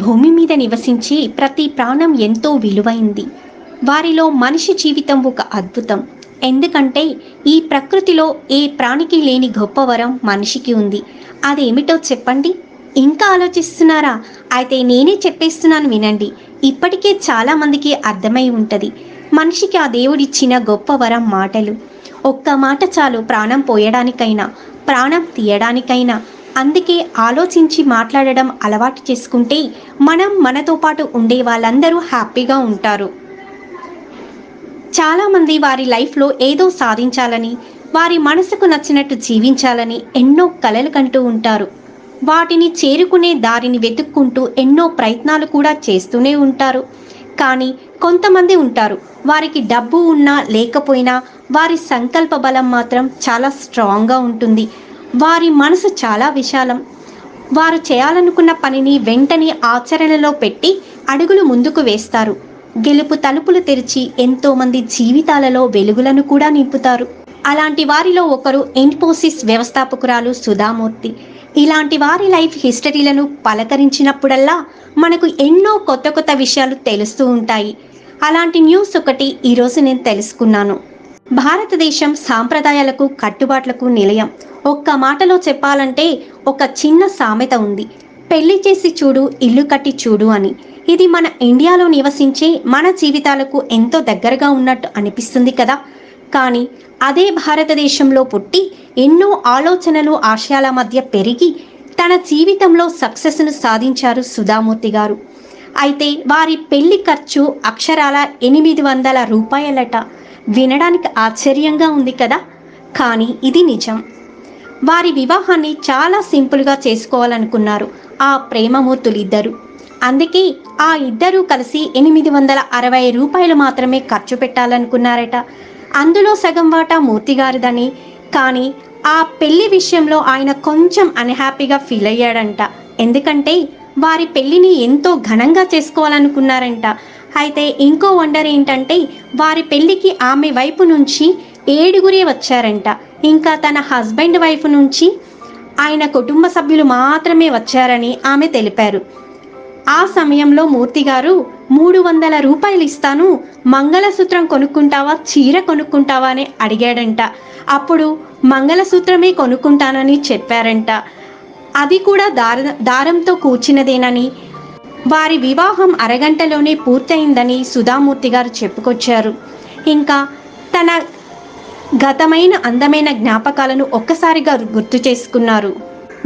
భూమి మీద నివసించే ప్రతి ప్రాణం ఎంతో విలువైంది. వారిలో మనిషి జీవితం ఒక అద్భుతం. ఎందుకంటే ఈ ప్రకృతిలో ఏ ప్రాణికి లేని గొప్ప వరం మనిషికి ఉంది. అదేమిటో చెప్పండి? ఇంకా ఆలోచిస్తున్నారా? అయితే నేనే చెప్పేస్తున్నాను వినండి. ఇప్పటికే చాలామందికి అర్థమై ఉంటుంది. మనిషికి ఆ దేవుడిచ్చిన గొప్ప వరం మాటలు. ఒక్క మాట చాలు ప్రాణం పోయడానికైనా, ప్రాణం తీయడానికైనా. అందుకే ఆలోచించి మాట్లాడడం అలవాటు చేసుకుంటే మనతో పాటు ఉండే వాళ్ళందరూ హ్యాపీగా ఉంటారు. చాలామంది వారి లైఫ్లో ఏదో సాధించాలని, వారి మనసుకు నచ్చినట్టు జీవించాలని ఎన్నో కలలు కంటూ ఉంటారు. వాటిని చేరుకునే దారిని వెతుక్కుంటూ ఎన్నో ప్రయత్నాలు కూడా చేస్తూనే ఉంటారు. కానీ కొంతమంది ఉంటారు, వారికి డబ్బు ఉన్నా లేకపోయినా వారి సంకల్ప బలం మాత్రం చాలా స్ట్రాంగ్గా ఉంటుంది. వారి మనసు చాలా విశాలం. వారు చేయాలనుకున్న పనిని వెంటనే ఆచరణలో పెట్టి అడుగులు ముందుకు వేస్తారు. గెలుపు తలుపులు తెరిచి ఎంతోమంది జీవితాలలో వెలుగులను కూడా నింపుతారు. అలాంటి వారిలో ఒకరు ఇన్ఫోసిస్ వ్యవస్థాపకురాలు సుధామూర్తి. ఇలాంటి వారి లైఫ్ హిస్టరీలను పలకరించినప్పుడల్లా మనకు ఎన్నో కొత్త కొత్త విషయాలు తెలుస్తూ ఉంటాయి. అలాంటి న్యూస్ ఒకటి ఈరోజు నేను తెలుసుకున్నాను. భారతదేశం సాంప్రదాయాలకు కట్టుబాట్లకు నిలయం. ఒక్క మాటలో చెప్పాలంటే ఒక చిన్న సామెత ఉంది, పెళ్లి చేసి చూడు ఇల్లు కట్టి చూడు అని. ఇది మన ఇండియాలో నివసించే మన జీవితాలకు ఎంతో దగ్గరగా ఉన్నట్టు అనిపిస్తుంది కదా. కానీ అదే భారతదేశంలో పుట్టి ఎన్నో ఆలోచనలు ఆశయాల మధ్య పెరిగి తన జీవితంలో సక్సెస్ను సాధించారు సుధామూర్తి గారు. అయితే వారి పెళ్లి ఖర్చు అక్షరాల 800 రూపాయలట. వినడానికి ఆశ్చర్యంగా ఉంది కదా, కానీ ఇది నిజం. వారి వివాహాన్ని చాలా సింపుల్గా చేసుకోవాలనుకున్నారు ఆ ప్రేమమూర్తులు ఇద్దరు. అందుకే ఆ ఇద్దరూ కలిసి 860 రూపాయలు మాత్రమే ఖర్చు పెట్టాలనుకున్నారట. అందులో సగం వాటా మూర్తిగారిదని. కానీ ఆ పెళ్లి విషయంలో ఆయన కొంచెం అన్హ్యాపీగా ఫీల్ అయ్యాడంట. ఎందుకంటే వారి పెళ్లిని ఎంతో ఘనంగా చేసుకోవాలనుకున్నారంట. అయితే ఇంకో వండర్ ఏంటంటే వారి పెళ్లికి ఆమె వైపు నుంచి 7గురే వచ్చారంట. ఇంకా తన హస్బెండ్ వైపు నుంచి ఆయన కుటుంబ సభ్యులు మాత్రమే వచ్చారని ఆమె తెలిపారు. ఆ సమయంలో మూర్తి గారు 300 రూపాయలు ఇస్తాను, మంగళసూత్రం కొనుక్కుంటావా చీర కొనుక్కుంటావా అని అడిగాడంట. అప్పుడు మంగళసూత్రమే కొనుక్కుంటానని చెప్పారంట. అది కూడా దారంతో కూర్చున్నదేనని, వారి వివాహం అరగంటలోనే పూర్తయిందని సుధామూర్తి గారు చెప్పుకొచ్చారు. ఇంకా తన గతమైన అందమైన జ్ఞాపకాలను ఒక్కసారిగా గుర్తు చేసుకున్నారు.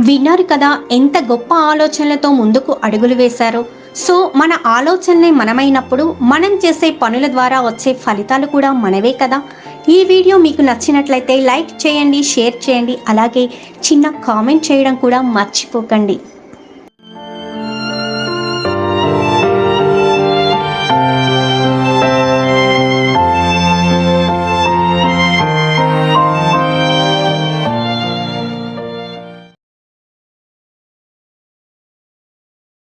విన్నారు కదా ఎంత గొప్ప ఆలోచనలతో ముందుకు అడుగులు వేశారో. సో మన ఆలోచనలే మనమైనప్పుడు మనం చేసే పనుల ద్వారా వచ్చే ఫలితాలు కూడా మనవే కదా. ఈ వీడియో మీకు నచ్చినట్లయితే లైక్ చేయండి, షేర్ చేయండి, అలాగే చిన్న కామెంట్ చేయడం కూడా మర్చిపోకండి.